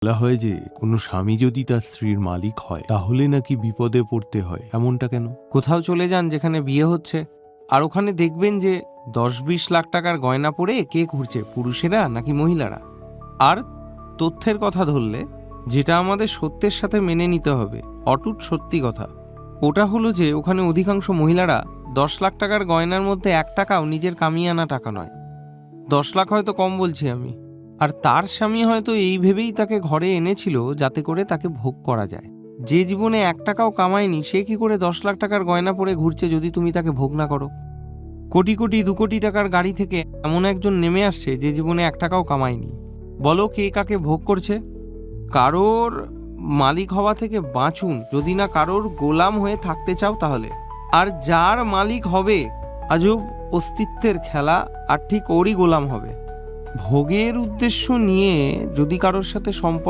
বলা হয় যে কোনো স্বামী যদি তার স্ত্রীর মালিক হয় তাহলে নাকি বিপদে পড়তে হয়, এমনটা কেন? কোথাও চলে যান যেখানে বিয়ে হচ্ছে, আর ওখানে দেখবেন যে 10-20 লাখ টাকার গয়না পরে কে ঘুরছে, পুরুষেরা নাকি মহিলারা। আর তথ্যের কথা ধরলে, যেটা আমাদের সত্যের সাথে মেনে নিতে হবে, অটুট সত্যি কথা, ওটা হলো যে ওখানে অধিকাংশ মহিলারা 10 লাখ টাকার গয়নার মধ্যে 1 টাকাও নিজের কামিয়ে আনা টাকা নয়। 10 লাখ হয়তো কম বলছি আমি, আর তার স্বামী হয়তো এই ভেবেই তাকে ঘরে এনেছিল যাতে করে তাকে ভোগ করা যায়। যে জীবনে 1 টাকাও কামায়নি সে কি করে 10 লাখ টাকার গয়না পরে ঘুরছে যদি তুমি তাকে ভোগ না করো? কোটি কোটি 2 কোটি টাকার গাড়ি থেকে এমন একজন নেমে আসছে যে জীবনে 1 টাকাও কামায়নি। বলো কে কাকে ভোগ করছে? কারোর মালিক হওয়া থেকে বাঁচুন, যদি না কারোর গোলাম হয়ে থাকতে চাও তাহলে। আর যার মালিক হবে আজব অস্তিত্বের খেলা, আর ঠিক ওরই গোলাম হবে। ভোগের উদ্দেশ্য নিয়ে যদি কারোর সাথে সম্পর্ক